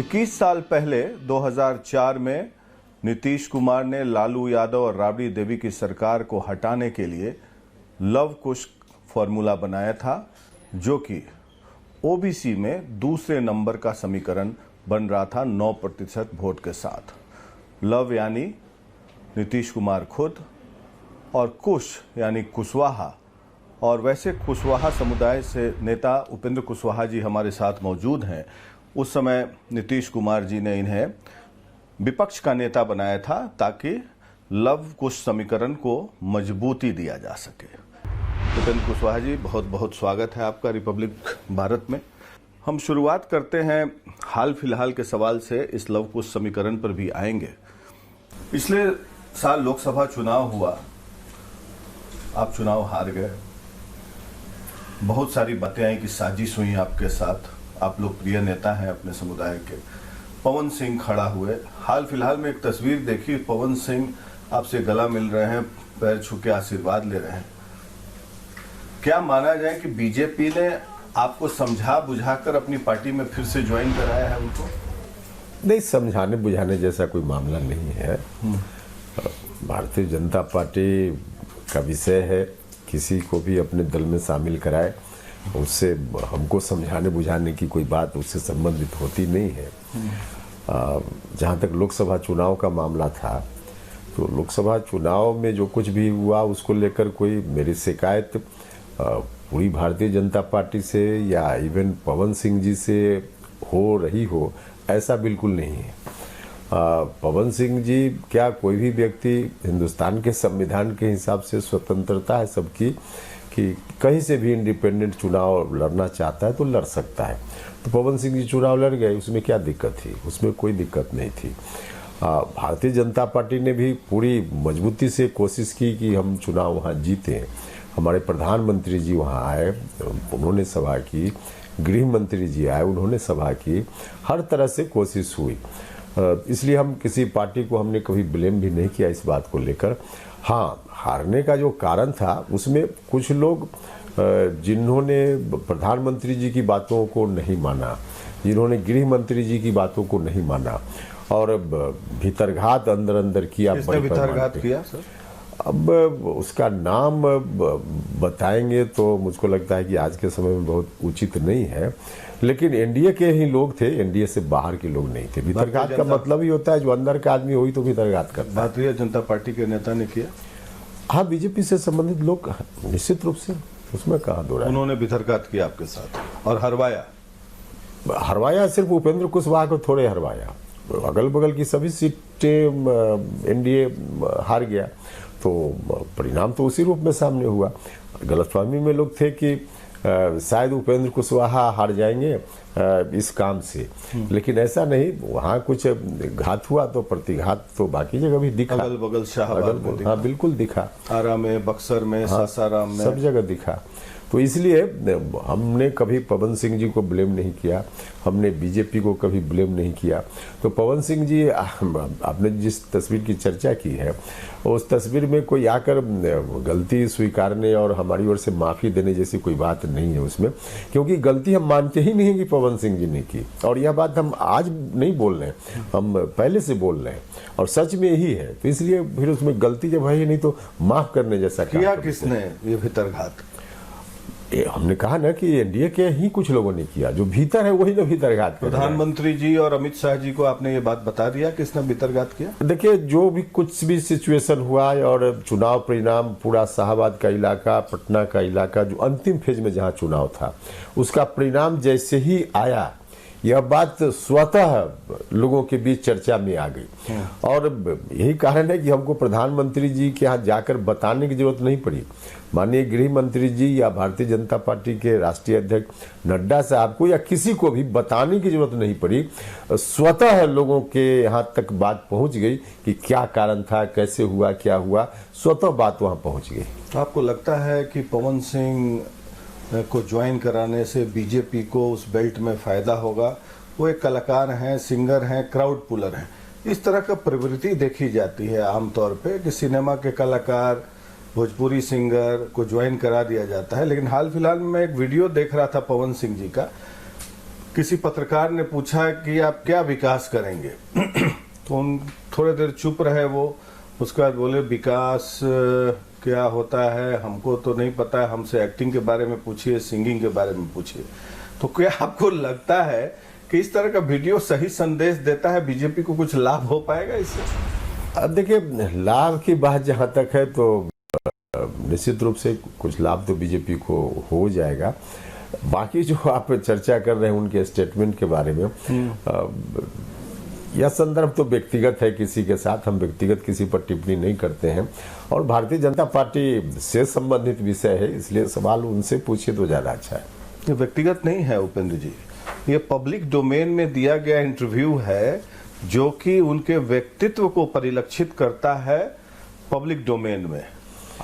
21 साल पहले 2004 में नीतीश कुमार ने लालू यादव और राबड़ी देवी की सरकार को हटाने के लिए लव कुश फॉर्मूला बनाया था, जो कि ओबीसी में दूसरे नंबर का समीकरण बन रहा था 9% वोट के साथ। लव यानी नीतीश कुमार खुद और कुश यानी कुशवाहा, और वैसे कुशवाहा समुदाय से नेता उपेंद्र कुशवाहा जी हमारे साथ मौजूद हैं। उस समय नीतीश कुमार जी ने इन्हें विपक्ष का नेता बनाया था ताकि लव कुश समीकरण को मजबूती दिया जा सके। उपेंद्र कुशवाहा जी, बहुत बहुत स्वागत है आपका रिपब्लिक भारत में। हम शुरुआत करते हैं हाल फिलहाल के सवाल से, इस लव कुश समीकरण पर भी आएंगे। पिछले साल लोकसभा चुनाव हुआ, आप चुनाव हार गए, बहुत सारी बातें आई कि साजिश हुई आपके साथ, आप लोकप्रिय नेता हैं अपने समुदाय के। पवन सिंह खड़ा हुए, हाल फिलहाल में एक तस्वीर देखी, पवन सिंह आपसे गला मिल रहे हैं, पैर छू के आशीर्वाद ले रहे हैं। क्या माना जाए कि बीजेपी ने आपको समझा बुझाकर अपनी पार्टी में फिर से ज्वाइन कराया है उनको? नहीं, समझाने बुझाने जैसा कोई मामला नहीं है। भारतीय जनता पार्टी का विषय है, किसी को भी अपने दल में शामिल कराए, उससे हमको समझाने बुझाने की कोई बात उससे संबंधित होती नहीं है। जहाँ तक लोकसभा चुनाव का मामला था, तो लोकसभा चुनाव में जो कुछ भी हुआ उसको लेकर कोई मेरी शिकायत पूरी भारतीय जनता पार्टी से या इवन पवन सिंह जी से हो रही हो, ऐसा बिल्कुल नहीं है। पवन सिंह जी क्या, कोई भी व्यक्ति, हिंदुस्तान के संविधान के हिसाब से स्वतंत्रता है सबकी कि कहीं से भी इंडिपेंडेंट चुनाव लड़ना चाहता है तो लड़ सकता है। तो पवन सिंह जी चुनाव लड़ गए, उसमें क्या दिक्कत थी? उसमें कोई दिक्कत नहीं थी। भारतीय जनता पार्टी ने भी पूरी मजबूती से कोशिश की कि हम चुनाव वहाँ जीतें। हमारे प्रधानमंत्री जी वहाँ आए, उन्होंने सभा की, गृह मंत्री जी आए, उन्होंने सभा की, हर तरह से कोशिश हुई। इसलिए हम किसी पार्टी को हमने कभी ब्लेम भी नहीं किया इस बात को लेकर। हाँ, हारने का जो कारण था उसमें कुछ लोग जिन्होंने प्रधानमंत्री जी की बातों को नहीं माना, जिन्होंने गृह मंत्री जी की बातों को नहीं माना और भीतरघात अंदर अंदर किया। किसने भीतरघात किया सर? अब उसका नाम बताएंगे तो मुझको लगता है कि आज के समय में बहुत उचित नहीं है, लेकिन एनडीए के ही लोग थे, एनडीए से बाहर के लोग नहीं थे। भीतरघात का मतलब ही होता है जो अंदर का आदमी वही तो भीतरघात करता है। भारतीय जनता पार्टी के नेता ने किया? हाँ, बीजेपी से संबंधित लोग निश्चित रूप से, उसमें कहाँ दो राय। उन्होंने भीतरघात किया आपके साथ और हरवाया? हरवाया सिर्फ उपेंद्र कुशवाहा को थोड़े हरवाया, अगल बगल की सभी सीटें एनडीए हार गया। तो परिणाम तो उसी रूप में सामने हुआ। गलतफहमी में लोग थे कि शायद उपेंद्र कुशवाहा हार जाएंगे इस काम से, लेकिन ऐसा नहीं। वहाँ कुछ घात हुआ तो प्रतिघात तो बाकी जगह भी दिखा, अगल बगल शाहबाद में दिखा। हाँ, बिल्कुल दिखा, आरा में, बक्सर में, हाँ, सासाराम में, सब जगह दिखा। तो इसलिए हमने कभी पवन सिंह जी को ब्लेम नहीं किया, हमने बीजेपी को कभी ब्लेम नहीं किया। तो पवन सिंह जी, आपने जिस तस्वीर की चर्चा की है, उस तस्वीर में कोई आकर गलती स्वीकारने और हमारी ओर से माफ़ी देने जैसी कोई बात नहीं है उसमें, क्योंकि गलती हम मानते ही नहीं कि पवन सिंह जी ने की। और यह बात हम आज नहीं बोल रहे हैं, हम पहले से बोल रहे हैं और सच में यही है। तो इसलिए फिर उसमें गलती जब है नहीं तो माफ़ करने जैसा किया किसने ये भीतरघात? हमने कहा ना कि एनडीए के ही कुछ लोगों ने किया, जो भीतर है वही ना भीतरघात कर। प्रधानमंत्री जी और अमित शाह जी को आपने ये बात बता दिया किसने भीतरघात किया? देखिए, जो भी कुछ भी सिचुएशन हुआ और चुनाव परिणाम, पूरा शाहबाद का इलाका, पटना का इलाका, जो अंतिम फेज में जहां चुनाव था, उसका परिणाम जैसे ही आया, यह बात स्वतः लोगों के बीच चर्चा में आ गई। और यही कारण है कि हमको प्रधानमंत्री जी के यहाँ जाकर बताने की जरूरत नहीं पड़ी। माननीय गृह मंत्री जी या भारतीय जनता पार्टी के राष्ट्रीय अध्यक्ष नड्डा साहब को या किसी को भी बताने की जरूरत नहीं पड़ी। स्वतः लोगों के यहाँ तक बात पहुँच गई कि क्या कारण था, कैसे हुआ, क्या हुआ, स्वतः बात वहाँ पहुँच गई। आपको लगता है कि पवन सिंह को ज्वाइन कराने से बीजेपी को उस बेल्ट में फ़ायदा होगा? वो एक कलाकार हैं, सिंगर हैं, क्राउड पुलर हैं। इस तरह का प्रवृत्ति देखी जाती है आमतौर पे कि सिनेमा के कलाकार, भोजपुरी सिंगर को ज्वाइन करा दिया जाता है। लेकिन हाल फिलहाल में मैं एक वीडियो देख रहा था पवन सिंह जी का, किसी पत्रकार ने पूछा कि आप क्या विकास करेंगे तो उन थोड़ी देर चुप रहे वो, उसके बाद बोले विकास क्या होता है हमको तो नहीं पता है, हमसे एक्टिंग के बारे में पूछिए, सिंगिंग के बारे में पूछिए। तो क्या आपको लगता है कि इस तरह का वीडियो सही संदेश देता है, बीजेपी को कुछ लाभ हो पाएगा इससे? अब देखिए, लाभ की बात जहाँ तक है तो निश्चित रूप से कुछ लाभ तो बीजेपी को हो जाएगा। बाकी जो आप चर्चा कर रहे हैं उनके स्टेटमेंट के बारे में, यह संदर्भ तो व्यक्तिगत है किसी के साथ, हम व्यक्तिगत किसी पर टिप्पणी नहीं करते हैं और भारतीय जनता पार्टी से संबंधित विषय है, इसलिए सवाल उनसे पूछिए तो ज्यादा अच्छा है। ये व्यक्तिगत नहीं है उपेंद्र जी, ये पब्लिक डोमेन में दिया गया इंटरव्यू है जो कि उनके व्यक्तित्व को परिलक्षित करता है पब्लिक डोमेन में।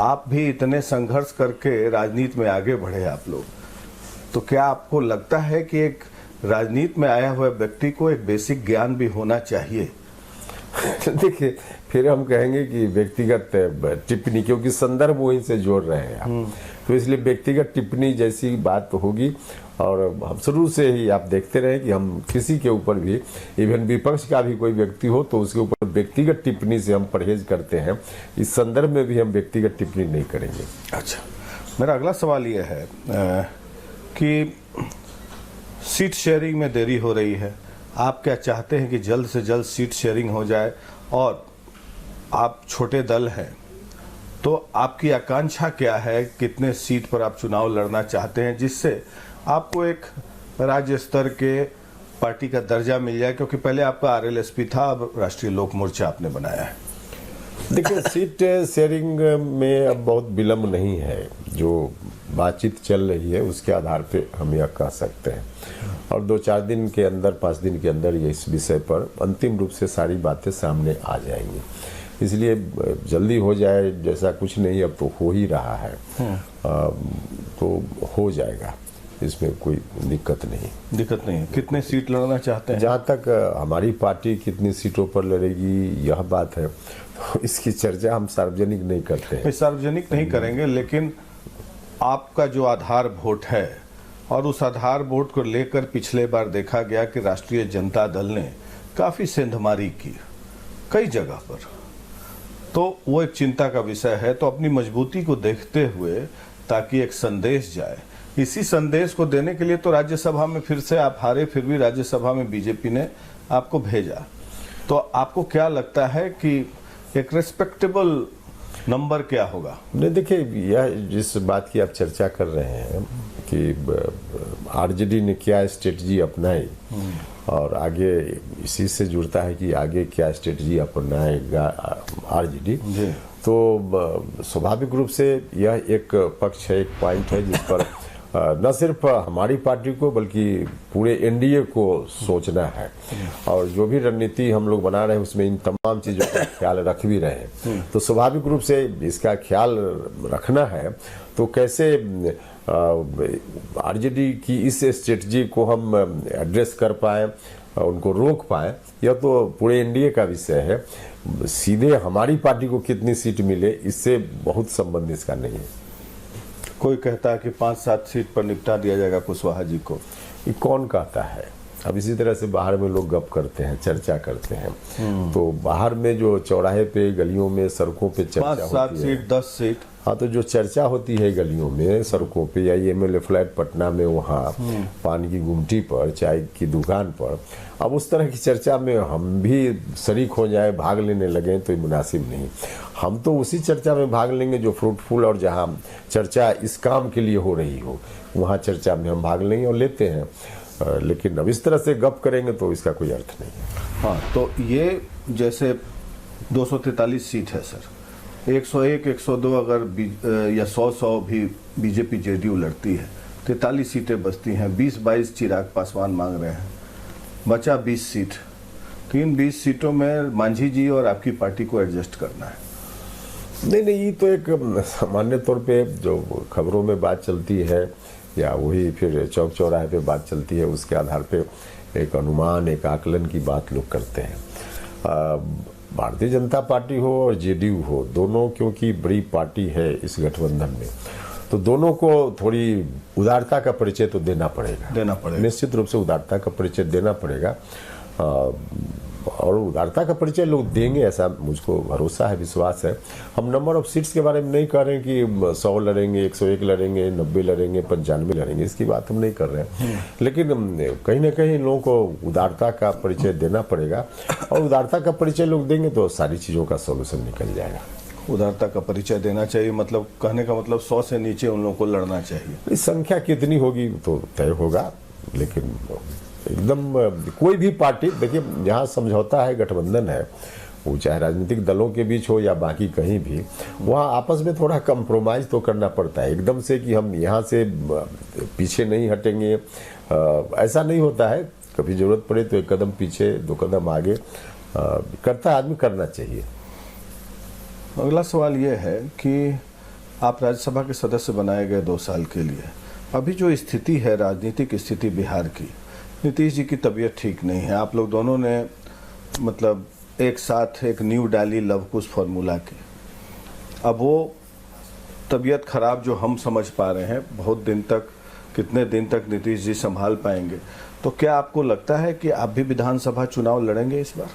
आप भी इतने संघर्ष करके राजनीति में आगे बढ़े आप लोग, तो क्या आपको लगता है कि एक राजनीति में आया हुआ व्यक्ति को एक बेसिक ज्ञान भी होना चाहिए? देखिए, फिर हम कहेंगे कि व्यक्तिगत टिप्पणी, क्योंकि संदर्भ वहीं से जोड़ रहे हैं आप, तो इसलिए व्यक्तिगत टिप्पणी जैसी बात तो होगी। और हम शुरू से ही आप देखते रहे कि हम किसी के ऊपर भी, इवन विपक्ष का भी कोई व्यक्ति हो तो उसके ऊपर व्यक्तिगत टिप्पणी से हम परहेज करते हैं। इस संदर्भ में भी हम व्यक्तिगत टिप्पणी नहीं करेंगे। अच्छा, मेरा अगला सवाल यह है कि सीट शेयरिंग में देरी हो रही है, आप क्या चाहते हैं कि जल्द से जल्द सीट शेयरिंग हो जाए? और आप छोटे दल हैं तो आपकी आकांक्षा क्या है, कितने सीट पर आप चुनाव लड़ना चाहते हैं जिससे आपको एक राज्य स्तर के पार्टी का दर्जा मिल जाए? क्योंकि पहले आपका आरएलएसपी था, अब राष्ट्रीय लोक मोर्चा आपने बनाया है। देखिए, सीट शेयरिंग में अब बहुत विलंब नहीं है, जो बातचीत चल रही है उसके आधार पे हम यह कह सकते हैं और 2-4 दिन के अंदर, 5 दिन के अंदर ये इस विषय पर अंतिम रूप से सारी बातें सामने आ जाएंगी। इसलिए जल्दी हो जाए जैसा कुछ नहीं, अब तो हो ही रहा है, तो हो जाएगा, इसमें कोई दिक्कत नहीं है। कितने सीट लड़ना चाहते हैं? जहाँ तक हमारी पार्टी कितनी सीटों पर लड़ेगी यह बात है, तो इसकी चर्चा हम सार्वजनिक नहीं करते हैं। सार्वजनिक नहीं करेंगे, लेकिन आपका जो आधार वोट है और उस आधार वोट को लेकर पिछले बार देखा गया कि राष्ट्रीय जनता दल ने काफी सेंधमारी की कई जगह पर, तो वो एक चिंता का विषय है। तो अपनी मजबूती को देखते हुए, ताकि एक संदेश जाए, इसी संदेश को देने के लिए तो राज्यसभा में फिर से आप हारे, फिर भी राज्यसभा में बीजेपी ने आपको भेजा। तो आपको क्या लगता है कि एक रेस्पेक्टेबल नंबर क्या होगा? नहीं, देखिए, यह जिस बात की आप चर्चा कर रहे हैं कि आरजेडी ने क्या स्ट्रेटजी अपनाई और आगे इसी से जुड़ता है कि आगे क्या स्ट्रेटजी अपनाएगा आरजेडी, तो स्वाभाविक रूप से यह एक पक्ष है, एक पॉइंट है जिस पर न सिर्फ हमारी पार्टी को बल्कि पूरे एनडीए को सोचना है और जो भी रणनीति हम लोग बना रहे हैं उसमें इन तमाम चीज़ों का ख्याल रख भी रहे हैं। तो स्वाभाविक रूप से इसका ख्याल रखना है, तो कैसे आरजेडी की इस स्ट्रेटजी को हम एड्रेस कर पाए, उनको रोक पाए, यह तो पूरे एनडीए का विषय है। सीधे हमारी पार्टी को कितनी सीट मिले इससे बहुत संबंध इसका नहीं है। कोई कहता है कि 5-7 सीट पर निपटा दिया जाएगा कुशवाहा जी को, ये कौन कहता है? अब इसी तरह से बाहर में लोग गप करते हैं, चर्चा करते हैं, तो बाहर में जो चौराहे पे, गलियों में, सड़कों पे चर्चा 5-7 सीट, 10 सीट, हाँ, तो जो चर्चा होती है गलियों में, सड़कों पे या एमएलए फ्लैट पटना में, वहाँ पान की गुमटी पर, चाय की दुकान पर, अब उस तरह की चर्चा में हम भी शरीक हो जाए, भाग लेने लगे तो ये मुनासिब नहीं। हम तो उसी चर्चा में भाग लेंगे जो फ्रूटफुल और जहाँ चर्चा इस काम के लिए हो रही हो, वहाँ चर्चा में हम भाग लेंगे और लेते हैं, लेकिन अब इस तरह से गप करेंगे तो इसका कोई अर्थ नहीं है। हाँ, तो ये जैसे 243 सीट है सर, 101, 102 अगर या 100 भी बीजेपी जेडीयू लड़ती है, 43 सीटें बचती हैं। 20-22 चिराग पासवान मांग रहे हैं, बचा 20 सीट। तो इन 20 सीटों में मांझी जी और आपकी पार्टी को एडजस्ट करना है। नहीं, ये तो एक सामान्य तौर पे जो खबरों में बात चलती है या वही फिर चौक चौराहे पे बात चलती है, उसके आधार पे एक अनुमान, एक आकलन की बात लोग करते हैं। भारतीय जनता पार्टी हो और जेडीयू हो, दोनों क्योंकि बड़ी पार्टी है इस गठबंधन में, तो दोनों को थोड़ी उदारता का परिचय तो देना पड़ेगा, निश्चित रूप से उदारता का परिचय देना पड़ेगा। और उदारता का परिचय लोग देंगे, ऐसा मुझको भरोसा है, विश्वास है। हम नंबर ऑफ सीट्स के बारे में नहीं कर रहे हैं कि 100 लड़ेंगे, 101 लड़ेंगे, 90 लड़ेंगे, 95 लड़ेंगे, इसकी बात हम नहीं कर रहे हैं। लेकिन कहीं ना कहीं लोगों को उदारता का परिचय देना पड़ेगा, और उदारता का परिचय लोग देंगे तो सारी चीज़ों का सोल्यूशन निकल जाएगा। उदारता का परिचय देना चाहिए, मतलब कहने का मतलब 100 से नीचे उन लोगों को लड़ना चाहिए। इस संख्या कितनी होगी तो तय होगा, लेकिन एकदम कोई भी पार्टी, देखिए जहाँ समझौता है, गठबंधन है, वो चाहे राजनीतिक दलों के बीच हो या बाकी कहीं भी, वहाँ आपस में थोड़ा कंप्रोमाइज़ तो करना पड़ता है। एकदम से कि हम यहाँ से पीछे नहीं हटेंगे, ऐसा नहीं होता है। कभी ज़रूरत पड़े तो एक कदम पीछे, 2 कदम आगे करता आदमी करना चाहिए। अगला सवाल ये है कि आप राज्यसभा के सदस्य बनाए गए 2 साल के लिए। अभी जो स्थिति है, राजनीतिक स्थिति बिहार की, नीतीश जी की तबीयत ठीक नहीं है। आप लोग दोनों ने मतलब एक साथ एक नींव डाली लव कुश फार्मूला की। अब वो तबीयत खराब जो हम समझ पा रहे हैं, बहुत दिन तक, कितने दिन तक नीतीश जी संभाल पाएंगे? तो क्या आपको लगता है कि आप भी विधानसभा चुनाव लड़ेंगे इस बार?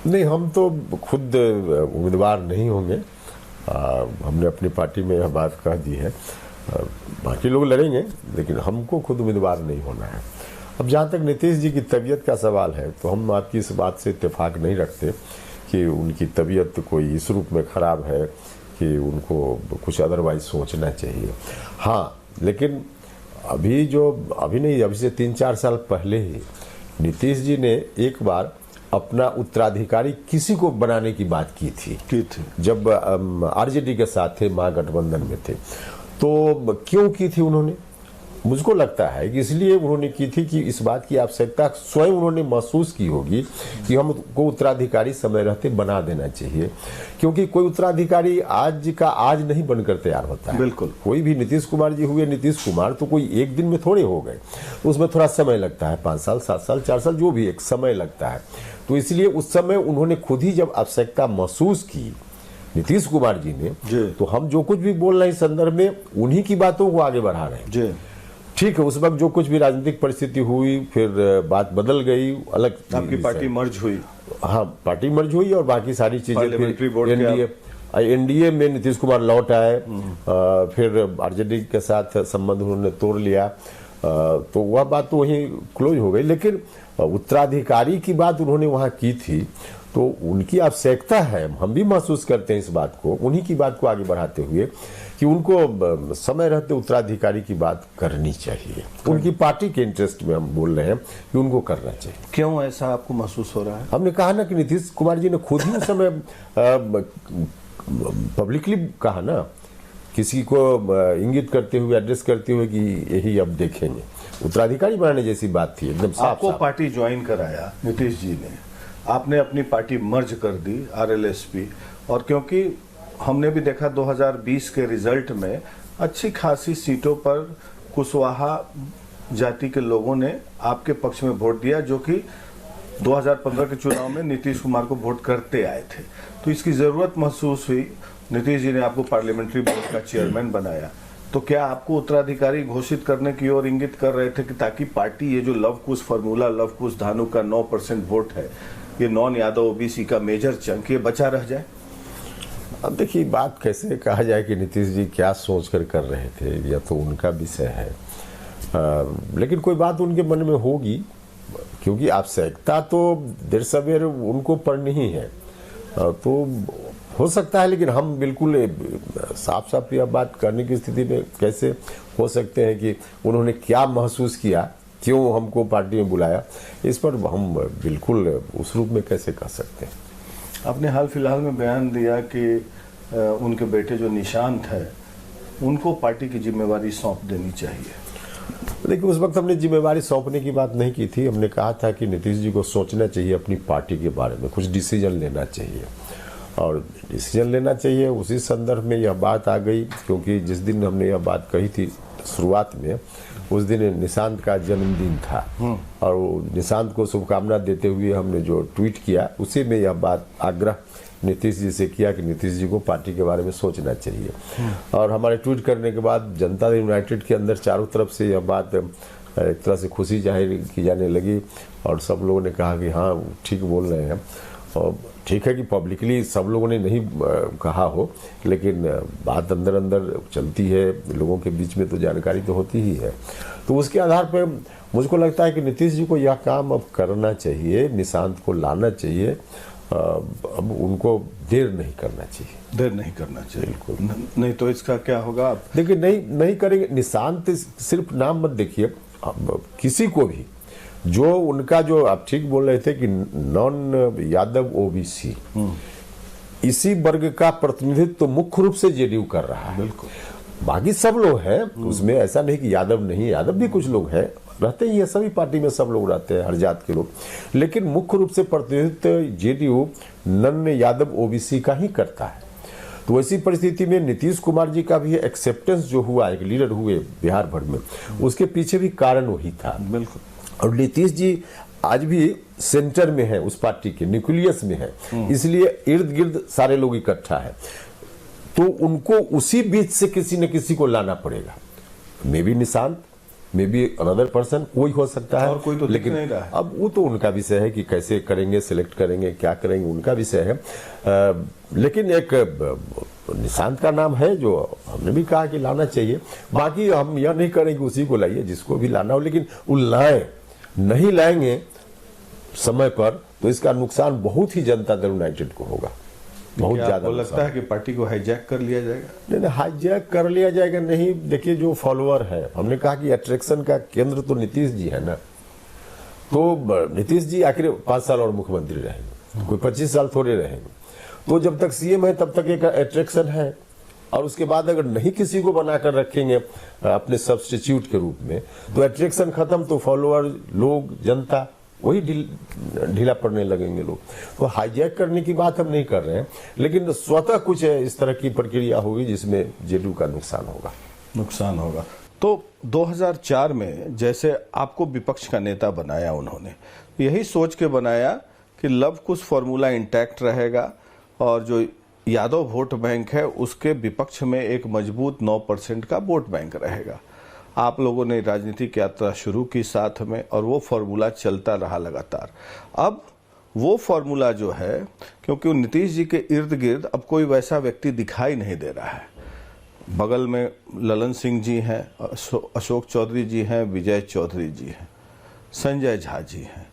नहीं, हम तो खुद उम्मीदवार नहीं होंगे। हमने अपनी पार्टी में यह बात कह दी है। बाकी लोग लड़ेंगे, लेकिन हमको खुद उम्मीदवार नहीं होना है। अब जहाँ तक नीतीश जी की तबीयत का सवाल है, तो हम आपकी इस बात से इत्तेफाक नहीं रखते कि उनकी तबीयत कोई इस रूप में ख़राब है कि उनको कुछ अदरवाइज सोचना चाहिए। हाँ, लेकिन अभी से 3-4 साल पहले ही नीतीश जी ने एक बार अपना उत्तराधिकारी किसी को बनाने की बात की थी जब आरजेडी के साथ थे, महागठबंधन में थे। तो क्यों की थी उन्होंने? मुझको लगता है कि इसलिए उन्होंने की थी कि इस बात की आवश्यकता स्वयं उन्होंने महसूस की होगी कि हमको उत्तराधिकारी समय रहते बना देना चाहिए, क्योंकि कोई उत्तराधिकारी आज का आज नहीं बनकर तैयार होता है। बिल्कुल। कोई भी नीतीश कुमार जी हुए नीतीश कुमार तो कोई एक दिन में थोड़े हो गए, तो उसमें थोड़ा समय लगता है, 5 साल, 7 साल, 4 साल, जो भी एक समय लगता है। तो इसलिए उस समय उन्होंने खुद ही जब आवश्यकता महसूस की नीतीश कुमार जी ने, तो हम जो कुछ भी बोल रहे हैं इस संदर्भ में उन्हीं की बातों को आगे बढ़ा रहे हैं। ठीक है, उस वक्त जो कुछ भी राजनीतिक परिस्थिति हुई, फिर बात बदल गई, अलग आपकी पार्टी मर्ज हुई। हाँ, पार्टी मर्ज हुई और बाकी सारी चीजें, एनडीए में नीतीश कुमार लौट आए, फिर आरजेडी के साथ संबंध उन्होंने तोड़ लिया, तो वह बात तो वहीं क्लोज हो गई। लेकिन उत्तराधिकारी की बात उन्होंने वहां की थी, तो उनकी आवश्यकता है, हम भी महसूस करते हैं इस बात को, उन्हीं की बात को आगे बढ़ाते हुए कि उनको समय रहते उत्तराधिकारी की बात करनी चाहिए। उनकी पार्टी के इंटरेस्ट में हम बोल रहे हैं कि उनको करना चाहिए। क्यों ऐसा आपको महसूस हो रहा है? हमने कहा ना कि नीतीश कुमार जी ने खुद ही उस समय पब्लिकली कहा ना, किसी को इंगित करते हुए, एड्रेस करते हुए कि यही अब देखेंगे, उत्तराधिकारी बनाने जैसी बात थी एकदम साफ। आपको पार्टी ज्वाइन कराया नीतीश जी ने, आपने अपनी पार्टी मर्ज कर दी आरएलएसपी, और क्योंकि हमने भी देखा 2020 के रिजल्ट में अच्छी खासी सीटों पर कुशवाहा जाति के लोगों ने आपके पक्ष में वोट दिया, जो कि 2015 के चुनाव में नीतीश कुमार को वोट करते आए थे। तो इसकी जरूरत महसूस हुई, नीतीश जी ने आपको पार्लियामेंट्री बोर्ड का चेयरमैन बनाया। तो क्या आपको उत्तराधिकारी घोषित करने की ओर इंगित कर रहे थे कि ताकि पार्टी ये जो लव कुश फार्मूला, लव कुश धानु का 9% वोट है, ये नॉन यादव ओबीसी का मेजर चंक, ये बचा रह जाए? अब देखिए, बात कैसे कहा जाए कि नीतीश जी क्या सोचकर कर रहे थे, या तो उनका विषय है, लेकिन कोई बात उनके मन में होगी, क्योंकि आवश्यकता तो देर सवेर उनको पड़नी ही है, तो हो सकता है। लेकिन हम बिल्कुल साफ साफ यह बात करने की स्थिति में कैसे हो सकते हैं कि उन्होंने क्या महसूस किया, क्यों हमको पार्टी में बुलाया, इस पर हम बिल्कुल उस रूप में कैसे कह सकते हैं। आपने हाल फिलहाल में बयान दिया कि उनके बेटे जो निशांत है, उनको पार्टी की जिम्मेवारी सौंप देनी चाहिए। लेकिन उस वक्त हमने जिम्मेवारी सौंपने की बात नहीं की थी। हमने कहा था कि नीतीश जी को सोचना चाहिए अपनी पार्टी के बारे में, कुछ डिसीजन लेना चाहिए, और डिसीजन लेना चाहिए। उसी संदर्भ में यह बात आ गई, क्योंकि जिस दिन हमने यह बात कही थी शुरुआत में, उस दिन निशांत का जन्मदिन था, और निशांत को शुभकामना देते हुए हमने जो ट्वीट किया, उसी में यह बात आग्रह नीतीश जी से किया कि नीतीश जी को पार्टी के बारे में सोचना चाहिए। और हमारे ट्वीट करने के बाद जनता दल यूनाइटेड के अंदर चारों तरफ से यह बात एक तरह से खुशी जाहिर की जाने लगी और सब लोगों ने कहा कि हाँ ठीक बोल रहे हैं। और ठीक है कि पब्लिकली सब लोगों ने नहीं कहा हो, लेकिन बात अंदर अंदर चलती है, लोगों के बीच में तो जानकारी तो होती ही है। तो उसके आधार पर मुझको लगता है कि नीतीश जी को यह काम अब करना चाहिए, निशांत को लाना चाहिए। अब उनको देर नहीं करना चाहिए, देर नहीं करना चाहिए बिल्कुल। नहीं तो इसका क्या होगा? देखिए नहीं करेंगे। निशांत सिर्फ नाम मत देखिए, किसी को भी जो उनका जो आप ठीक बोल रहे थे कि नॉन यादव ओबीसी इसी वर्ग का प्रतिनिधित्व तो मुख्य रूप से जेडीयू कर रहा है। बिल्कुल, बाकी सब लोग हैं उसमें, ऐसा नहीं कि यादव नहीं, यादव भी कुछ लोग हैं, रहते ही है, सभी पार्टी में सब लोग रहते हैं, हर जात के लोग। लेकिन मुख्य रूप से प्रतिनिधित्व जेडीयू नॉन यादव ओबीसी का ही करता है। तो ऐसी परिस्थिति में नीतीश कुमार जी का भी एक्सेप्टेंस जो हुआ, एक लीडर हुए बिहार भर में, उसके पीछे भी कारण वही था। बिल्कुल। और नीतीश जी आज भी सेंटर में है, उस पार्टी के न्यूक्लियस में है, इसलिए इर्द गिर्द सारे लोग इकट्ठा है। तो उनको उसी बीच से किसी न किसी को लाना पड़ेगा। May be Nishant, may be another person, कोई हो सकता है, और कोई तो लेकिन नहीं रहा है। अब वो तो उनका विषय है कि कैसे करेंगे, सिलेक्ट करेंगे, क्या करेंगे, उनका विषय है। लेकिन एक निशांत का नाम है जो हमने भी कहा कि लाना चाहिए। बाकी हम यह नहीं करेंगे उसी को लाइए, जिसको भी लाना हो, लेकिन वो लाएं। नहीं लाएंगे समय पर तो इसका नुकसान बहुत ही जनता दल यूनाइटेड को होगा, बहुत ज्यादा। आपको लगता है कि पार्टी को हाईजैक कर लिया जाएगा? नहीं, हाईजैक कर लिया जाएगा नहीं। देखिए जो फॉलोअर है, हमने कहा कि अट्रैक्शन का केंद्र तो नीतीश जी है ना। तो नीतीश जी आखिर 5 साल और मुख्यमंत्री रहेंगे, कोई 25 साल थोड़े रहेंगे। तो जब तक सीएम है तब तक एक अट्रैक्शन है, और उसके बाद अगर नहीं किसी को बनाकर रखेंगे अपने सब्स्टिट्यूट के रूप में, तो अट्रैक्शन खत्म, तो फॉलोअर लोग, जनता वही ढीला पड़ने लगेंगे लोग। तो हाईजैक करने की बात हम नहीं कर रहे हैं, लेकिन स्वतः कुछ इस तरह की प्रक्रिया होगी जिसमें जेडीयू का नुकसान होगा। तो 2004 में जैसे आपको विपक्ष का नेता बनाया उन्होंने, यही सोच के बनाया कि लव कुश फॉर्मूला इंटैक्ट रहेगा और जो यादव वोट बैंक है उसके विपक्ष में एक मजबूत 9% का वोट बैंक रहेगा। आप लोगों ने राजनीतिक यात्रा शुरू की साथ में और वो फॉर्मूला चलता रहा लगातार। अब वो फॉर्मूला जो है, क्योंकि नीतीश जी के इर्द गिर्द अब कोई वैसा व्यक्ति दिखाई नहीं दे रहा है। बगल में ललन सिंह जी हैं, अशोक चौधरी जी हैं, विजय चौधरी जी हैं, संजय झा जी हैं।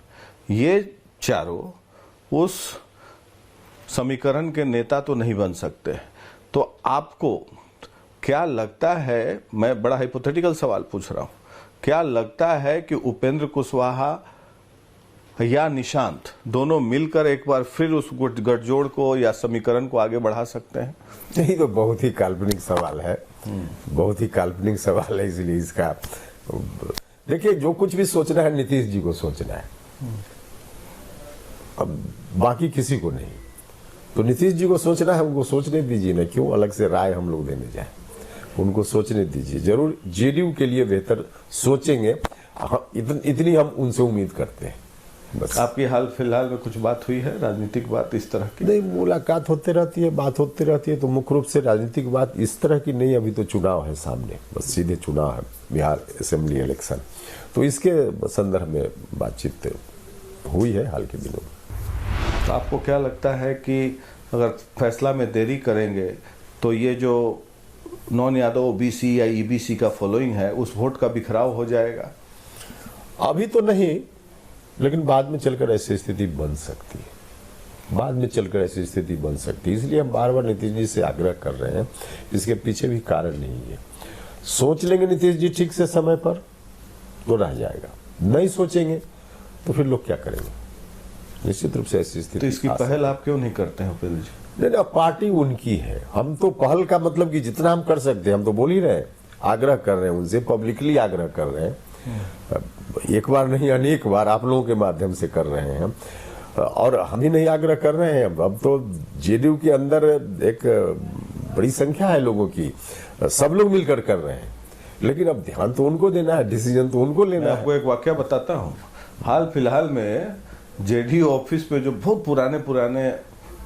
ये चारों उस समीकरण के नेता तो नहीं बन सकते। तो आपको क्या लगता है, मैं बड़ा हाइपोथेटिकल सवाल पूछ रहा हूं, क्या लगता है कि उपेंद्र कुशवाहा या निशांत दोनों मिलकर एक बार फिर उस गठजोड़ को या समीकरण को आगे बढ़ा सकते हैं? नहीं, तो बहुत ही काल्पनिक सवाल है, बहुत ही काल्पनिक सवाल है। इसलिए इसका देखिए, जो कुछ भी सोचना है नीतीश जी को सोचना है, अब बाकी किसी को नहीं। तो नीतीश जी को सोचना है, उनको सोचने दीजिए ना, क्यों अलग से राय हम लोग देने जाए, उनको सोचने दीजिए। जरूर जेडीयू के लिए बेहतर सोचेंगे, इतनी हम उनसे उम्मीद करते हैं बस। आपकी हाल फिलहाल में कुछ बात हुई है, राजनीतिक बात इस तरह की? नहीं, मुलाकात होते रहती है, बात होती रहती है, तो मुख्य रूप से राजनीतिक बात इस तरह की नहीं। अभी तो चुनाव है सामने, बस सीधे चुनाव है, बिहार असेंबली इलेक्शन, तो इसके संदर्भ में बातचीत हुई है हाल के दिनों में। तो आपको क्या लगता है कि अगर फैसला में देरी करेंगे तो ये जो नॉन यादव ओबीसी या ईबीसी का फॉलोइंग है उस वोट का बिखराव हो जाएगा? अभी तो नहीं, लेकिन बाद में चलकर ऐसी स्थिति बन सकती है, बाद में चलकर ऐसी स्थिति बन सकती है। इसलिए हम बार बार नीतीश जी से आग्रह कर रहे हैं, इसके पीछे भी कारण नहीं है। सोच लेंगे नीतीश जी ठीक से समय पर तो रह जाएगा, नहीं सोचेंगे तो फिर लोग क्या करेंगे, निश्चित रूप से ऐसी स्थिति। तो इसकी पहल आप क्यों नहीं करते हैं उपेंद्र जी? नहीं, पार्टी उनकी है, हम तो पहल का मतलब कि जितना हम कर सकते हैं हम तो बोल ही रहे हैं, आग्रह कर रहे हैं उनसे, पब्लिकली आग्रह कर रहे हैं, एक बार नहीं अनेक बार आप लोगों के माध्यम से कर रहे हैं। और हम ही नहीं आग्रह कर रहे हैं, अब तो जेडीयू के अंदर एक बड़ी संख्या है लोगों की, सब लोग मिलकर कर रहे हैं, लेकिन अब ध्यान तो उनको देना है, डिसीजन तो उनको लेना है। आपको एक वाकया बताता हूँ। हाल फिलहाल में जेडीयू ऑफिस पे जो बहुत पुराने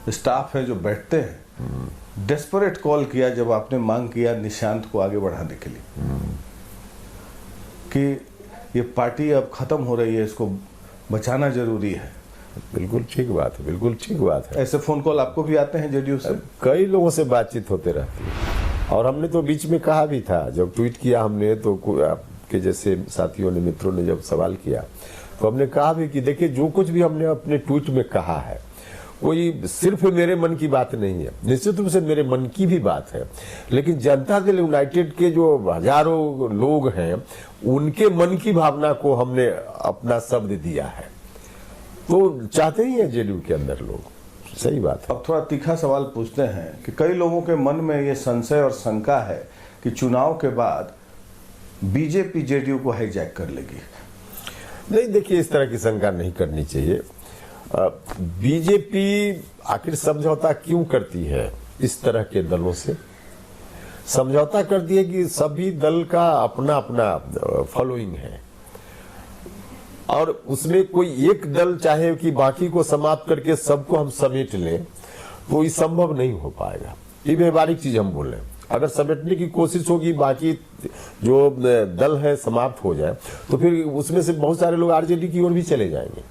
स्टाफ है जो बैठते हैं, डेस्परेट कॉल किया जब आपने मांग किया निशांत को आगे बढ़ाने के लिए कि ये पार्टी अब खत्म हो रही है, इसको बचाना जरूरी है। बिल्कुल ठीक बात है, बिल्कुल ठीक बात है। ऐसे फोन कॉल आपको भी आते हैं जेडीयू से? कई लोगों से बातचीत होते रहती है, और हमने तो बीच में कहा भी था, जब ट्वीट किया हमने तो आपके जैसे साथियों ने, मित्रों ने जब सवाल किया तो हमने कहा भी कि देखिए जो कुछ भी हमने अपने ट्वीट में कहा है कोई सिर्फ मेरे मन की बात नहीं है, निश्चित रूप से मेरे मन की भी बात है, लेकिन जनता दल यूनाइटेड के जो हजारों लोग हैं उनके मन की भावना को हमने अपना शब्द दिया है, तो चाहते ही है जेडीयू के अंदर लोग। सही बात है। अब थोड़ा तीखा सवाल पूछते हैं कि कई लोगों के मन में ये संशय और शंका है कि चुनाव के बाद बीजेपी जेडीयू को हाईजैक कर लेगी। नहीं, देखिए इस तरह की शंका नहीं करनी चाहिए। बीजेपी आखिर समझौता क्यों करती है इस तरह के दलों से? समझौता करती है कि सभी दल का अपना अपना फॉलोइंग है, और उसमें कोई एक दल चाहे कि बाकी को समाप्त करके सबको हम समेट लें तो ये संभव नहीं हो पाएगा। ये व्यवहारिक चीज हम बोल रहे हैं। अगर समेटने की कोशिश होगी, बाकी जो दल है समाप्त हो जाए, तो फिर उसमें से बहुत सारे लोग आरजेडी की ओर भी चले जाएंगे।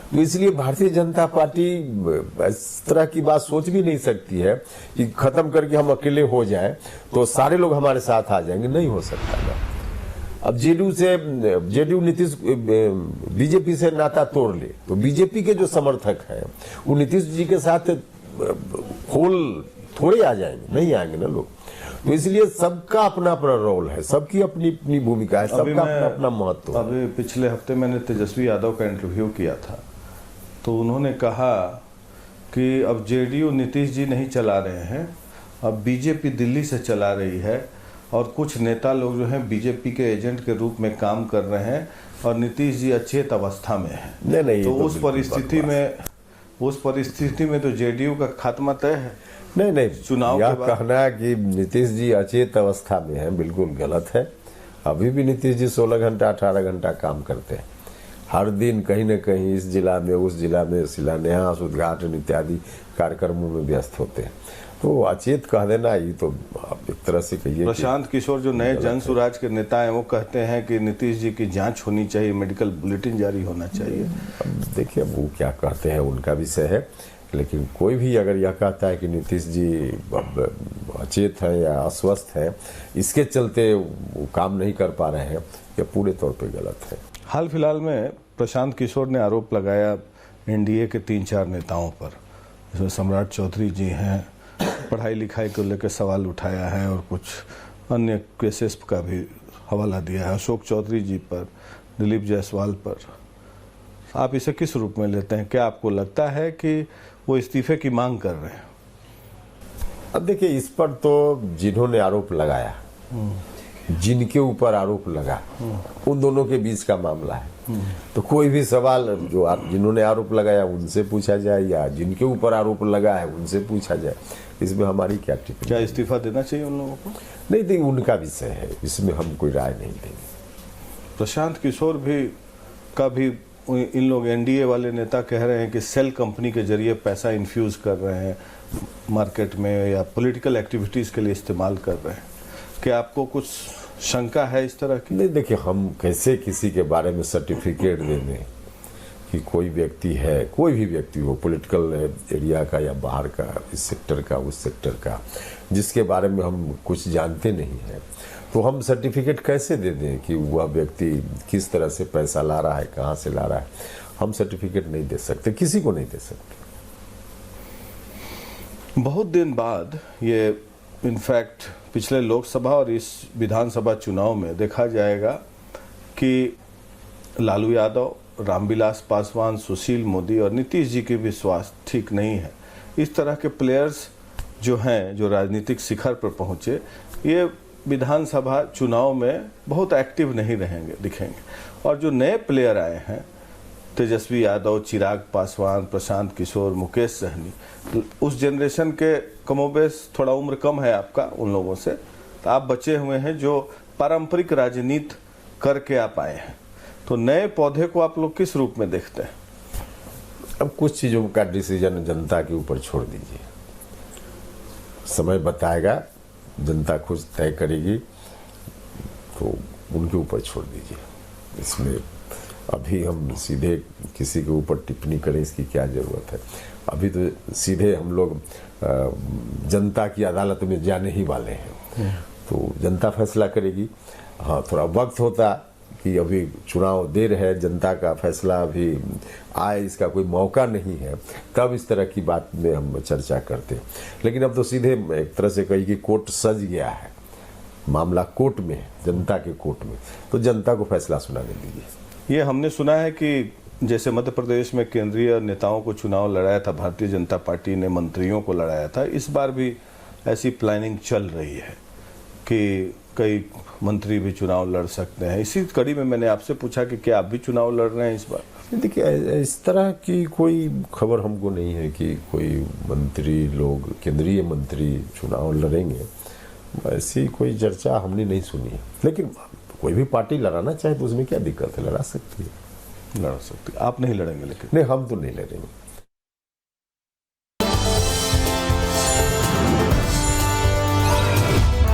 तो इसलिए भारतीय जनता पार्टी इस तरह की बात सोच भी नहीं सकती है कि खत्म करके हम अकेले हो जाए तो सारे लोग हमारे साथ आ जाएंगे। नहीं हो सकता ना। अब जेडीयू नीतीश बीजेपी से नाता तोड़ ले तो बीजेपी के जो समर्थक हैं वो नीतीश जी के साथ खोल थोड़े आ जाएंगे, नहीं आएंगे ना लोग। तो इसलिए सबका अपना अपना रोल है, सबकी अपनी अपनी भूमिका है, सबका अपना अपना महत्व है। अभी पिछले हफ्ते मैंने तेजस्वी यादव का इंटरव्यू किया था, तो उन्होंने कहा कि अब जेडीयू नीतीश जी नहीं चला रहे हैं, अब बीजेपी दिल्ली से चला रही है, और कुछ नेता लोग जो हैं बीजेपी के एजेंट के रूप में काम कर रहे हैं, और नीतीश जी अचेत अवस्था में हैं। नहीं, तो उस परिस्थिति में तो जेडीयू का खात्मा तय है। नहीं, चुनाव यह के बाद कहना कि नीतीश जी अचेत अवस्था में है बिल्कुल गलत है। अभी भी नीतीश जी 16 घंटा 18 घंटा काम करते हैं, हर दिन कहीं न कहीं इस जिला में उस जिला में शिलान्यास, उद्घाटन इत्यादि कार्यक्रमों में व्यस्त होते हैं। तो अचेत कह देना ये तो एक तरह से कहिए। प्रशांत किशोर जो नए जन सुराज के नेता हैं वो कहते हैं कि नीतीश जी की जांच होनी चाहिए, मेडिकल बुलेटिन जारी होना चाहिए। अब देखिए वो क्या कहते हैं उनका विषय है, लेकिन कोई भी अगर यह कहता है कि नीतीश जी अचेत है या अस्वस्थ है, इसके चलते वो काम नहीं कर पा रहे हैं, यह पूरे तौर पे गलत है। हाल फिलहाल में प्रशांत किशोर ने आरोप लगाया एनडीए के 3-4 नेताओं पर, जिसमें सम्राट चौधरी जी हैं, पढ़ाई लिखाई को लेकर सवाल उठाया है, और कुछ अन्य केसेस का भी हवाला दिया है, अशोक चौधरी जी पर, दिलीप जायसवाल पर। आप इसे किस रूप में लेते हैं? क्या आपको लगता है कि वो इस्तीफे की मांग कर रहे हैं? अब देखिए इस पर तो जिन्होंने आरोप लगाया, जिनके ऊपर आरोप लगा, उन दोनों के बीच का मामला है। तो कोई भी सवाल जो जिन्होंने आरोप लगाया उनसे पूछा जाए या जिनके ऊपर आरोप लगा है उनसे पूछा जाए, इसमें हमारी क्या टिप्पणी? क्या इस्तीफा देना चाहिए उन लोगों को? नहीं नहीं, उनका विषय है, इसमें हम कोई राय नहीं देंगे। प्रशांत किशोर भी इन लोग एनडीए वाले नेता कह रहे हैं कि सेल कंपनी के जरिए पैसा इन्फ्यूज कर रहे हैं मार्केट में, या पॉलिटिकल एक्टिविटीज के लिए इस्तेमाल कर रहे हैं। क्या आपको कुछ शंका है इस तरह की? नहीं, देखिए हम कैसे किसी के बारे में सर्टिफिकेट दे दें कि कोई व्यक्ति है, कोई भी व्यक्ति हो, पॉलिटिकल एरिया का या बाहर का, इस सेक्टर का उस सेक्टर का, जिसके बारे में हम कुछ जानते नहीं है, तो हम सर्टिफिकेट कैसे दे दें कि वह व्यक्ति किस तरह से पैसा ला रहा है, कहाँ से ला रहा है? हम सर्टिफिकेट नहीं दे सकते, किसी को नहीं दे सकते। बहुत दिन बाद ये इनफैक्ट पिछले लोकसभा और इस विधानसभा चुनाव में देखा जाएगा कि लालू यादव, रामविलास पासवान, सुशील मोदी और नीतीश जी की भी स्वास्थ्य ठीक नहीं है। इस तरह के प्लेयर्स जो हैं, जो राजनीतिक शिखर पर पहुंचे, ये विधानसभा चुनाव में बहुत एक्टिव नहीं दिखेंगे। और जो नए प्लेयर आए हैं, तेजस्वी यादव, चिराग पासवान, प्रशांत किशोर, मुकेश सहनी, उस जनरेशन के कमोबेश, थोड़ा उम्र कम है आपका उन लोगों से, तो आप बचे हुए हैं जो पारंपरिक राजनीति करके आप आए हैं। तो नए पौधे को आप लोग किस रूप में देखते हैं? अब कुछ चीज़ों का डिसीजन जनता के ऊपर छोड़ दीजिए, समय बताएगा, जनता खुद तय करेगी, तो उनके ऊपर छोड़ दीजिए। इसमें अभी हम सीधे किसी के ऊपर टिप्पणी करें, इसकी क्या ज़रूरत है। अभी तो सीधे हम लोग जनता की अदालत में जाने ही वाले हैं, तो जनता फैसला करेगी। हाँ, थोड़ा वक्त होता कि अभी चुनाव देर है, जनता का फैसला अभी आए, इसका कोई मौका नहीं है, तब इस तरह की बात में हम चर्चा करते हैं। लेकिन अब तो सीधे एक तरह से कही कि कोर्ट सज गया है, मामला कोर्ट में है, जनता के कोर्ट में, तो जनता को फैसला सुनाने दीजिए। ये हमने सुना है कि जैसे मध्य प्रदेश में केंद्रीय नेताओं को चुनाव लड़ाया था, भारतीय जनता पार्टी ने मंत्रियों को लड़ाया था, इस बार भी ऐसी प्लानिंग चल रही है कि कई मंत्री भी चुनाव लड़ सकते हैं। इसी कड़ी में मैंने आपसे पूछा कि क्या आप भी चुनाव लड़ रहे हैं इस बार? देखिए, इस तरह की कोई खबर हमको नहीं है कि कोई मंत्री लोग, केंद्रीय मंत्री चुनाव लड़ेंगे, ऐसी कोई चर्चा हमने नहीं सुनी है। लेकिन कोई भी पार्टी लड़ाना चाहे तो उसमें क्या दिक्कत है, लड़ा सकती है। लड़ सकती, आप नहीं लड़ेंगे? लेकिन नहीं, हम तो नहीं लड़ेंगे।